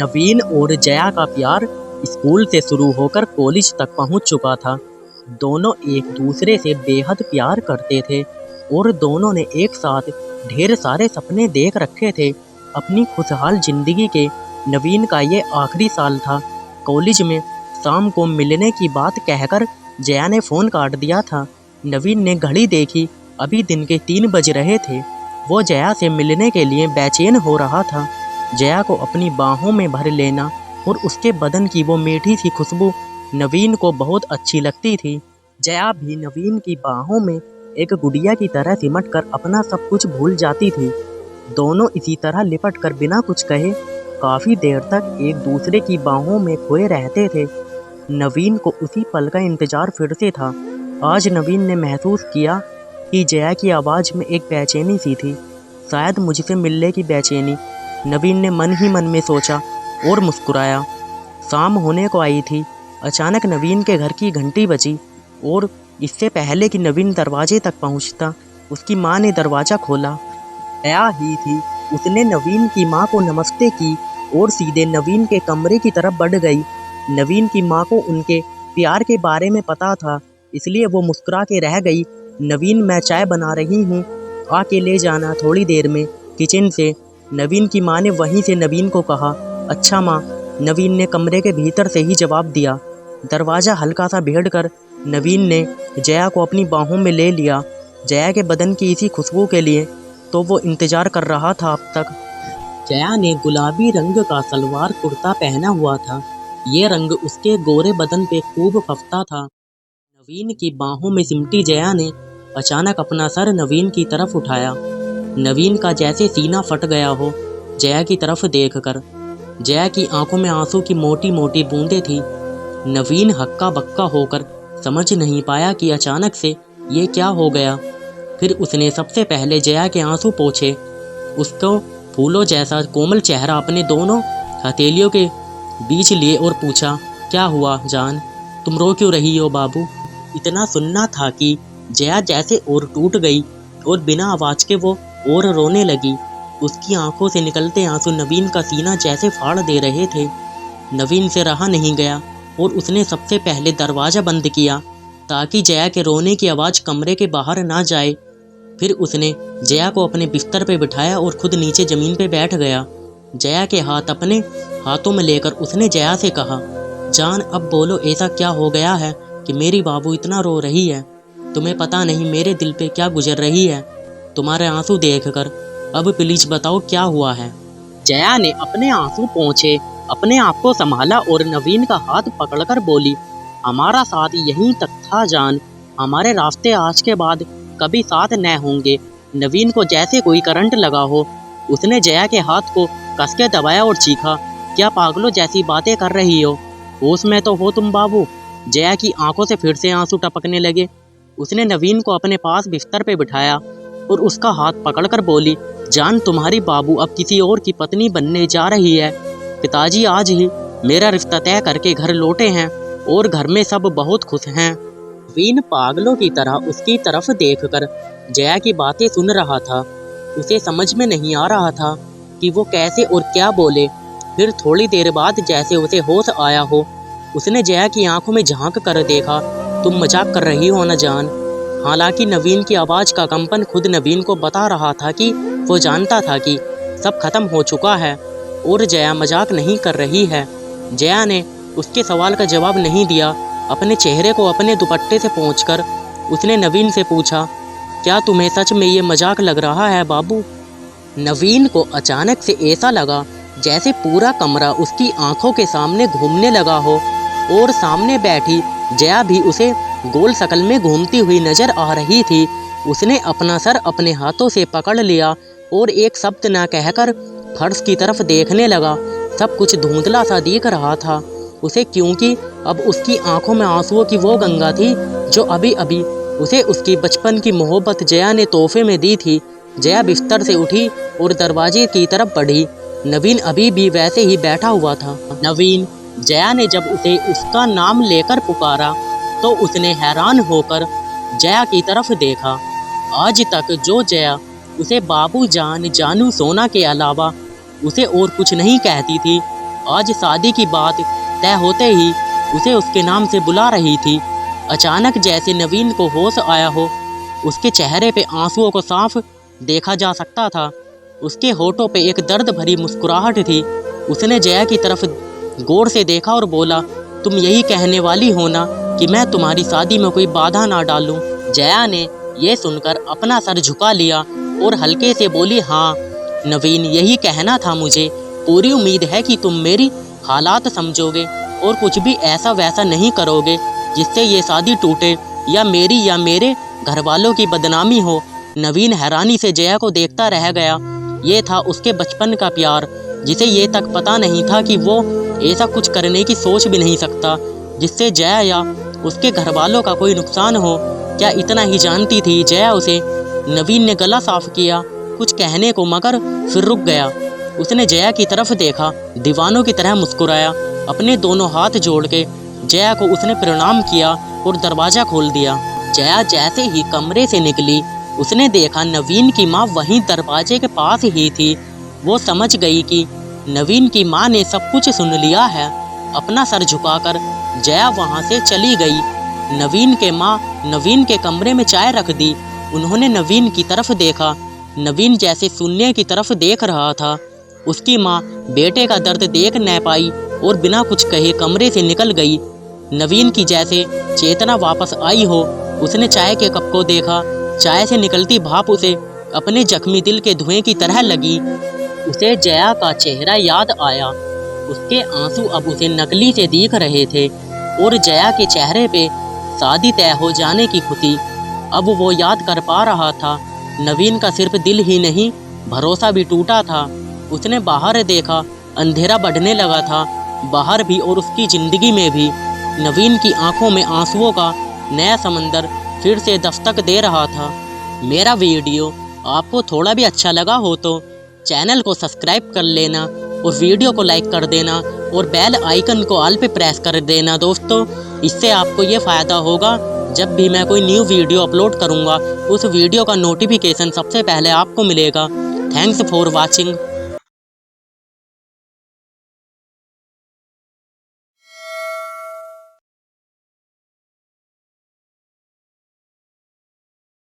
नवीन और जया का प्यार स्कूल से शुरू होकर कॉलेज तक पहुंच चुका था। दोनों एक दूसरे से बेहद प्यार करते थे और दोनों ने एक साथ ढेर सारे सपने देख रखे थे अपनी खुशहाल जिंदगी के। नवीन का ये आखिरी साल था कॉलेज में। शाम को मिलने की बात कहकर जया ने फ़ोन काट दिया था। नवीन ने घड़ी देखी, अभी दिन के 3 बज रहे थे। वो जया से मिलने के लिए बेचैन हो रहा था। जया को अपनी बाहों में भर लेना और उसके बदन की वो मीठी सी खुशबू नवीन को बहुत अच्छी लगती थी। जया भी नवीन की बाहों में एक गुड़िया की तरह सिमट कर अपना सब कुछ भूल जाती थी। दोनों इसी तरह लिपट कर बिना कुछ कहे काफ़ी देर तक एक दूसरे की बाहों में खोए रहते थे। नवीन को उसी पल का इंतजार फिर से था। आज नवीन ने महसूस किया कि जया की आवाज़ में एक बेचैनी सी थी, शायद मुझसे मिलने की बेचैनी। नवीन ने मन ही मन में सोचा और मुस्कुराया। शाम होने को आई थी। अचानक नवीन के घर की घंटी बजी और इससे पहले कि नवीन दरवाजे तक पहुंचता, उसकी माँ ने दरवाज़ा खोला। जया ही थी। उसने नवीन की माँ को नमस्ते की और सीधे नवीन के कमरे की तरफ बढ़ गई। नवीन की माँ को उनके प्यार के बारे में पता था, इसलिए वो मुस्कुरा के रह गई। नवीन, मैं चाय बना रही हूँ, आके ले जाना थोड़ी देर में किचन से। नवीन की माँ ने वहीं से नवीन को कहा। अच्छा माँ, नवीन ने कमरे के भीतर से ही जवाब दिया। दरवाज़ा हल्का सा भेड़ कर नवीन ने जया को अपनी बाहों में ले लिया। जया के बदन की इसी खुशबू के लिए तो वो इंतज़ार कर रहा था अब तक। जया ने गुलाबी रंग का सलवार कुर्ता पहना हुआ था। ये रंग उसके गोरे बदन पे खूब फंसता था। नवीन की बाहों में सिमटी जया ने अचानक अपना सर नवीन की तरफ उठाया। नवीन का जैसे सीना फट गया हो जया की तरफ देखकर। जया की आंखों में आंसू की मोटी मोटी बूंदें थी। नवीन हक्का बक्का होकर समझ नहीं पाया कि अचानक से ये क्या हो गया। फिर उसने सबसे पहले जया के आंसू पोंछे। उसको फूलों जैसा कोमल चेहरा अपने दोनों हथेलियों के बीच लिए और पूछा, क्या हुआ जान, तुम रो क्यों रही हो बाबू? इतना सुनना था कि जया जैसे और टूट गई और बिना आवाज़ के वो और रोने लगी। उसकी आंखों से निकलते आंसू नवीन का सीना जैसे फाड़ दे रहे थे। नवीन से रहा नहीं गया और उसने सबसे पहले दरवाज़ा बंद किया ताकि जया के रोने की आवाज़ कमरे के बाहर ना जाए। फिर उसने जया को अपने बिस्तर पे बिठाया और खुद नीचे ज़मीन पे बैठ गया। जया के हाथ अपने हाथों में लेकर उसने जया से कहा, जान अब बोलो, ऐसा क्या हो गया है कि मेरी बाबू इतना रो रही है? तुम्हें पता नहीं मेरे दिल पे क्या गुजर रही है तुम्हारे आंसू देखकर। अब प्लीज बताओ क्या हुआ है? जया ने अपने आंसू पोंछे, अपने आप को संभाला और नवीन का हाथ पकड़कर बोली, हमारा साथ यहीं तक था जान, हमारे रास्ते आज के बाद कभी साथ न होंगे। नवीन को जैसे कोई करंट लगा हो। उसने जया के हाथ को कस के दबाया और चीखा, क्या पागलों जैसी बातें कर रही हो? होश में तो हो तुम बाबू? जया की आंखों से फिर से आंसू टपकने लगे। उसने नवीन को अपने पास बिस्तर पे बिठाया और उसका हाथ पकड़कर बोली, जान तुम्हारी बाबू अब किसी और की पत्नी बनने जा रही है। पिताजी आज ही मेरा रिश्ता तय करके घर लौटे हैं और घर में सब बहुत खुश हैं। नवीन पागलों की तरह उसकी तरफ देखकर जया की बातें सुन रहा था। उसे समझ में नहीं आ रहा था कि वो कैसे और क्या बोले। फिर थोड़ी देर बाद जैसे उसे होश आया हो, उसने जया की आंखों में झांक कर देखा, तुम मजाक कर रही हो न जान? हालांकि नवीन की आवाज़ का कंपन खुद नवीन को बता रहा था कि वो जानता था कि सब खत्म हो चुका है और जया मजाक नहीं कर रही है। जया ने उसके सवाल का जवाब नहीं दिया। अपने चेहरे को अपने दुपट्टे से पोंछकर उसने नवीन से पूछा, क्या तुम्हें सच में ये मजाक लग रहा है बाबू? नवीन को अचानक से ऐसा लगा जैसे पूरा कमरा उसकी आंखों के सामने घूमने लगा हो और सामने बैठी जया भी उसे गोल शकल में घूमती हुई नजर आ रही थी। उसने अपना सर अपने हाथों से पकड़ लिया और एक शब्द न कहकर फर्श की तरफ देखने लगा। सब कुछ धुंधला सा दिख रहा था उसे, क्योंकि अब उसकी आंखों में आंसुओं की वो गंगा थी जो अभी अभी उसे उसकी बचपन की मोहब्बत जया ने तोहफे में दी थी। जया बिस्तर से उठी और दरवाजे की तरफ बढ़ी। नवीन अभी भी वैसे ही बैठा हुआ था। नवीन, जया ने जब उसे उसका नाम लेकर पुकारा तो उसने हैरान होकर जया की तरफ देखा। आज तक जो जया उसे बाबू जान, जानू, सोना के अलावा उसे और कुछ नहीं कहती थी, आज शादी की बात तय होते ही उसे उसके नाम से बुला रही थी। अचानक जैसे नवीन को होश आया हो, उसके चेहरे पे आंसुओं को साफ देखा जा सकता था। उसके होठों पे एक दर्द भरी मुस्कुराहट थी। उसने जया की तरफ गौर से देखा और बोला, तुम यही कहने वाली हो ना कि मैं तुम्हारी शादी में कोई बाधा ना डालूं? जया ने ये सुनकर अपना सर झुका लिया और हल्के से बोली, हाँ नवीन, यही कहना था मुझे। पूरी उम्मीद है कि तुम मेरी हालात समझोगे और कुछ भी ऐसा वैसा नहीं करोगे जिससे ये शादी टूटे या मेरी या मेरे घर वालों की बदनामी हो। नवीन हैरानी से जया को देखता रह गया। ये था उसके बचपन का प्यार, जिसे ये तक पता नहीं था कि वो ऐसा कुछ करने की सोच भी नहीं सकता जिससे जया या उसके घर वालों का कोई नुकसान हो। क्या इतना ही जानती थी जया उसे? नवीन ने गला साफ किया कुछ कहने को, मगर फिर रुक गया। उसने जया की तरफ देखा, दीवानों की तरह मुस्कुराया। अपने दोनों हाथ जोड़ के जया को उसने प्रणाम किया और दरवाज़ा खोल दिया। जया जैसे ही कमरे से निकली, उसने देखा नवीन की माँ वहीं दरवाजे के पास ही थी। वो समझ गई कि नवीन की माँ ने सब कुछ सुन लिया है। अपना सर झुकाकर जया वहाँ से चली गई। नवीन के माँ नवीन के कमरे में चाय रख दी। उन्होंने नवीन की तरफ देखा। नवीन जैसे शून्य की तरफ देख रहा था। उसकी माँ बेटे का दर्द देख न पाई और बिना कुछ कहे कमरे से निकल गई। नवीन की जैसे चेतना वापस आई हो। उसने चाय के कप को देखा। चाय से निकलती भाप उसे अपने जख्मी दिल के धुएं की तरह लगी। उसे जया का चेहरा याद आया। उसके आंसू अब उसे नकली से दिख रहे थे और जया के चेहरे पे शादी तय हो जाने की खुशी अब वो याद कर पा रहा था। नवीन का सिर्फ दिल ही नहीं, भरोसा भी टूटा था। उसने बाहर देखा, अंधेरा बढ़ने लगा था, बाहर भी और उसकी ज़िंदगी में भी। नवीन की आंखों में आंसुओं का नया समंदर फिर से दस्तक दे रहा था। मेरा वीडियो आपको थोड़ा भी अच्छा लगा हो तो चैनल को सब्सक्राइब कर लेना और वीडियो को लाइक कर देना और बेल आइकन को ऑल पे प्रेस कर देना दोस्तों। इससे आपको ये फ़ायदा होगा, जब भी मैं कोई न्यू वीडियो अपलोड करूँगा उस वीडियो का नोटिफिकेशन सबसे पहले आपको मिलेगा। Thanks for watching.